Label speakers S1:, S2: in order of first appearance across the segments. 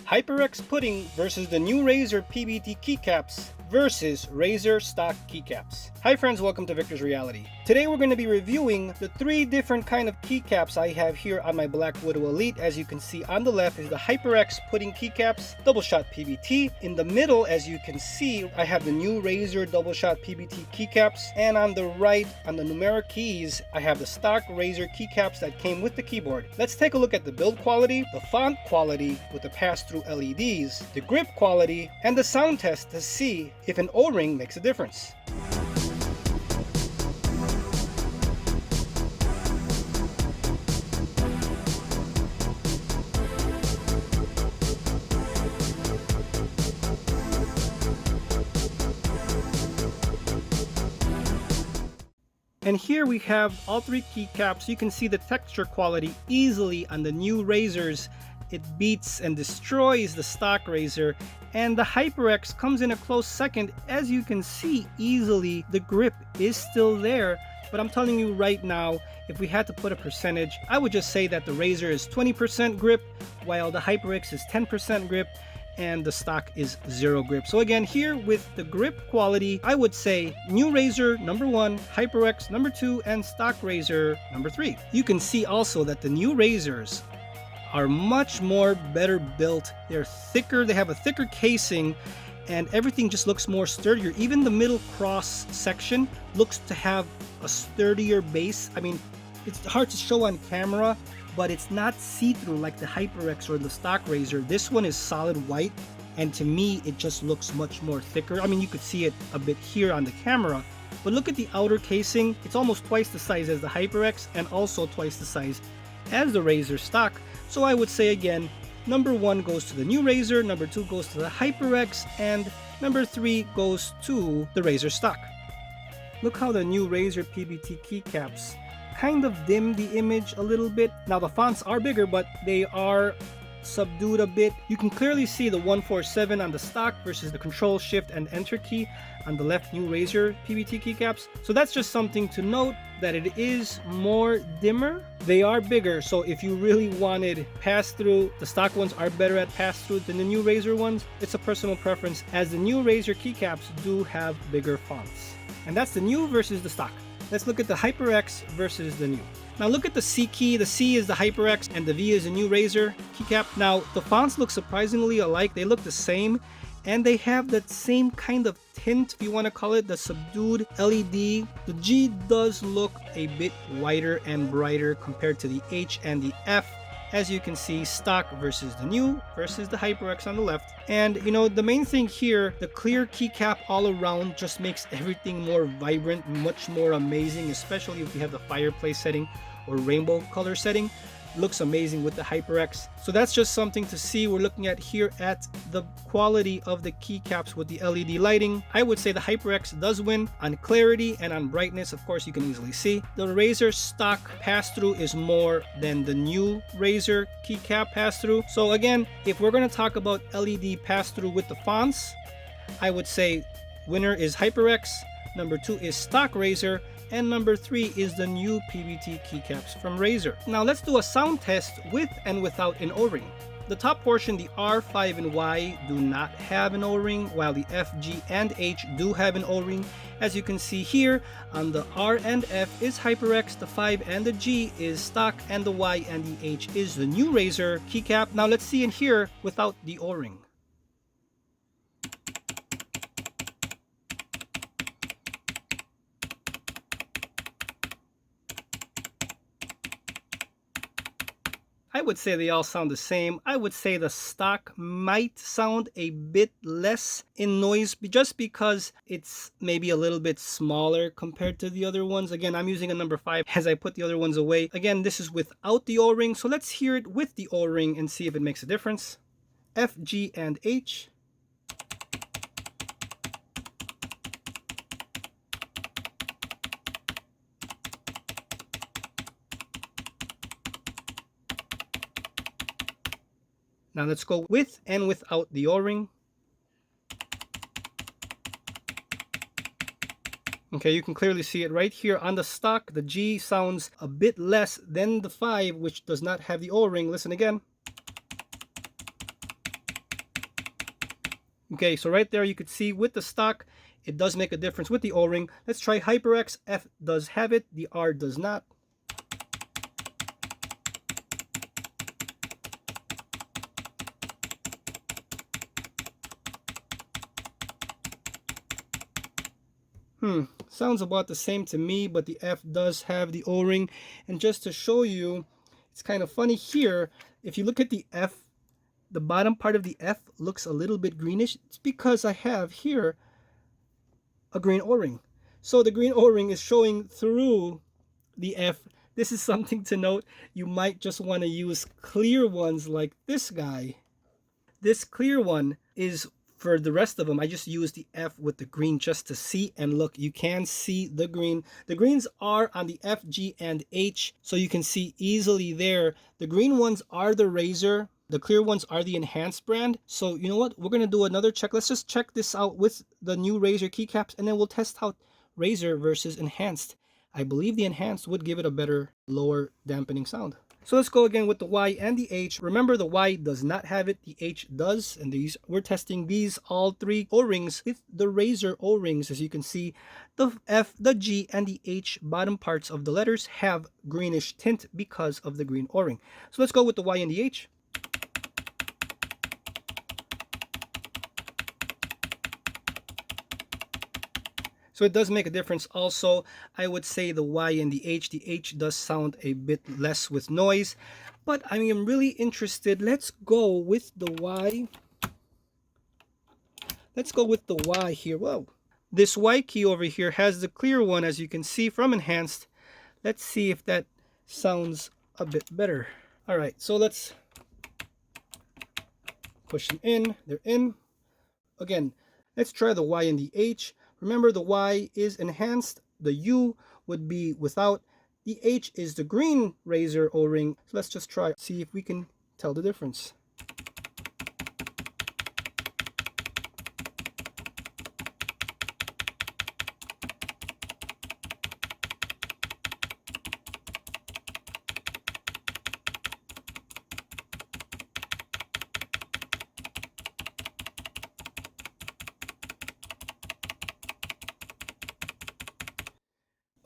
S1: HyperX pudding versus the new Razer PBT keycaps versus Razer stock keycaps. Hi friends, welcome to Victor's Reality. Today we're going to be reviewing the three different kind of keycaps I have here on my Blackwidow Elite. As you can see on the left is the HyperX pudding keycaps, double shot PBT. In the middle, as you can see, I have the new Razer double shot PBT keycaps, and on the right, on the numeric keys, I have the stock Razer keycaps that came with the keyboard. Let's take a look at the build quality, the font quality with the pass-through LEDs, the grip quality, and the sound test to see if an O-ring makes a difference. And here we have all three keycaps. You can see the texture quality easily on the new Razers. It beats and destroys the stock Razer, and the HyperX comes in a close second. As you can see easily, the grip is still there, but I'm telling you right now, if we had to put a percentage, I would just say that the Razer is 20% grip, while the HyperX is 10% grip, and the stock is 0 grip. So again, here with the grip quality, I would say new Razer number 1, HyperX number 2, and stock Razer number 3. You can see also that the new Razers are much more better built. They're thicker, they have a thicker casing, and everything just looks more sturdier. Even the middle cross section looks to have a sturdier base. I mean, it's hard to show on camera, but it's not see-through like the HyperX or the stock Razer. This one is solid white, and to me it just looks much more thicker. I mean, you could see it a bit here on the camera, but look at the outer casing. It's almost twice the size as the HyperX and also twice the size as the Razer stock. So I would say again, number 1 goes to the new Razer, number 2 goes to the HyperX, and number 3 goes to the Razer stock. Look how the new Razer PBT keycaps kind of dim the image a little bit. Now the fonts are bigger, but they are subdued a bit. You can clearly see the 147 on the stock versus the Control Shift and Enter key on the left new Razer PBT keycaps. So that's just something to note, that it is more dimmer. They are bigger, so if you really wanted pass-through, the stock ones are better at pass-through than the new Razer ones. It's a personal preference, as the new Razer keycaps do have bigger fonts. And that's the new versus the stock. Let's look at the HyperX versus the new. Now look at the C key. The C is the HyperX and the V is the new Razer keycap. Now the fonts look surprisingly alike. They look the same, and they have that same kind of tint, if you want to call it, the subdued LED. The G does look a bit whiter and brighter compared to the H and the F. As you can see, stock versus the new versus the HyperX on the left. And you know, the main thing here, the clear keycap all around just makes everything more vibrant, much more amazing, especially if you have the fireplace setting or rainbow color setting. Looks amazing with the HyperX. So that's just something to see. We're looking at here at the quality of the keycaps with the LED lighting. I would say the HyperX does win on clarity and on brightness. Of course, you can easily see the Razer stock pass-through is more than the new Razer keycap pass-through. So again, if we're going to talk about LED pass-through with the fonts, I would say winner is HyperX, number 2 is stock Razer, and number 3 is the new PBT keycaps from Razer. Now let's do a sound test with and without an O-ring. The top portion, the R, 5, and Y do not have an O-ring, while the F, G, and H do have an O-ring. As you can see here, on the R and F is HyperX, the 5 and the G is stock, and the Y and the H is the new Razer keycap. Now let's see in here without the O-ring. I would say they all sound the same. I would say the stock might sound a bit less in noise just because it's maybe a little bit smaller compared to the other ones. Again, I'm using a number 5 as I put the other ones away. Again, this is without the O-ring, so let's hear it with the O-ring and see if it makes a difference. F, G, and H. Now let's go with and without the O-ring. Okay, you can clearly see it right here on the stock. The G sounds a bit less than the 5, which does not have the O-ring. Listen again. Okay, so right there you could see with the stock, it does make a difference with the O-ring. Let's try HyperX. F does have it, the R does not. Sounds about the same to me, but the F does have the O-ring. And just to show you, it's kind of funny here. If you look at the F, the bottom part of the F looks a little bit greenish. It's because I have here a green O-ring. So the green O-ring is showing through the F. This is something to note. You might just want to use clear ones like this guy. This clear one is for the rest of them. I just use the F with the green just to see, and look, you can see the green. The greens are on the F, G, and H, so you can see easily there. The green ones are the Razer. The clear ones are the enhanced brand. So you know what? We're going to do another check. Let's just check this out with the new Razer keycaps, and then we'll test out Razer versus enhanced. I believe the enhanced would give it a better, lower dampening sound. So let's go again with the Y and the H. Remember, the Y does not have it, the H does. And these, we're testing these all three O-rings with the Razer O-rings. As you can see, the F, the G, and the H bottom parts of the letters have greenish tint because of the green O-ring. So let's go with the Y and the H. So it does make a difference also. I would say the Y and the H does sound a bit less with noise, but I am really interested. Let's go with the Y. Let's go with the Y here. Whoa. This Y key over here has the clear one, as you can see from enhanced. Let's see if that sounds a bit better. All right, so let's push them in. They're in. Again, let's try the Y and the H. Remember, the Y is enhanced, the U would be without, the H is the green Razer O-ring. So let's just try, see if we can tell the difference.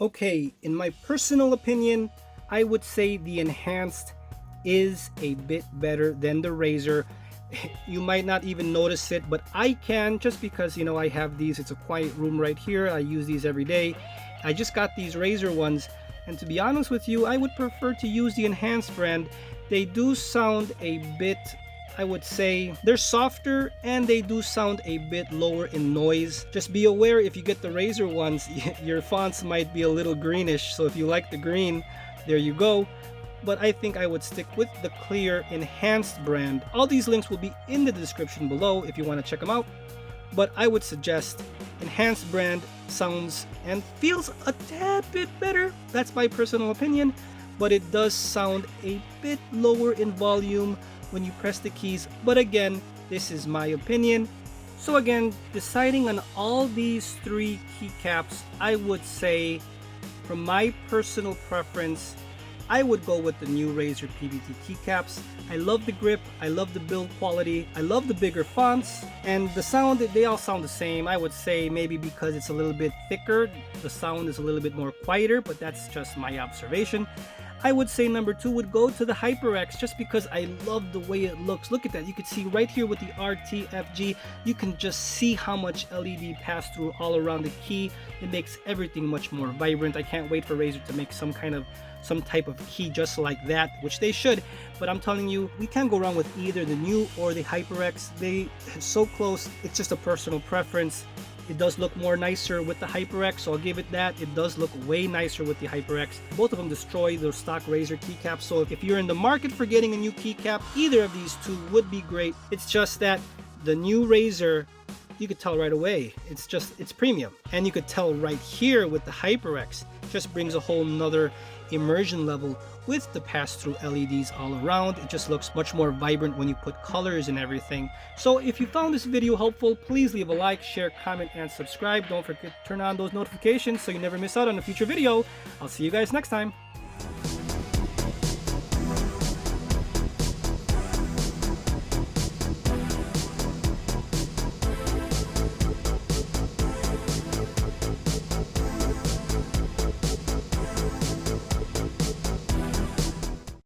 S1: Okay, in my personal opinion, I would say the enhanced is a bit better than the Razer. You might not even notice it, but I can, just because, you know, I have these. It's a quiet room right here. I use these every day. I just got these Razer ones, and to be honest with you, I would prefer to use the enhanced brand. They do sound a bit, I would say, they're softer, and they do sound a bit lower in noise. Just be aware, if you get the Razer ones, your fonts might be a little greenish, so if you like the green, there you go. But I think I would stick with the clear enhanced brand. All these links will be in the description below if you want to check them out. But I would suggest enhanced brand sounds and feels a tad bit better. That's my personal opinion, but it does sound a bit lower in volume when you press the keys. But again, this is my opinion. So again, deciding on all these three keycaps, I would say, from my personal preference, I would go with the new Razer PBT keycaps. I love the grip, I love the build quality, I love the bigger fonts, and the sound, they all sound the same. I would say maybe because it's a little bit thicker, the sound is a little bit more quieter, but that's just my observation. I would say number 2 would go to the HyperX, just because I love the way it looks. Look at that. You can see right here with the RTFG, you can just see how much LED pass through all around the key. It makes everything much more vibrant. I can't wait for Razer to make some type of key just like that, which they should. But I'm telling you, we can't go wrong with either the new or the HyperX. They are so close. It's just a personal preference. It does look more nicer with the HyperX, so I'll give it that. It does look way nicer with the HyperX. Both of them destroy those stock Razer keycaps, so if you're in the market for getting a new keycap, either of these two would be great. It's just that the new Razer, you could tell right away, it's premium. And you could tell right here with the HyperX, just brings a whole nother immersion level with the pass-through LEDs all around. It just looks much more vibrant when you put colors and everything. So if you found this video helpful, please leave a like, share, comment, and subscribe. Don't forget to turn on those notifications so you never miss out on a future video. I'll see you guys next time.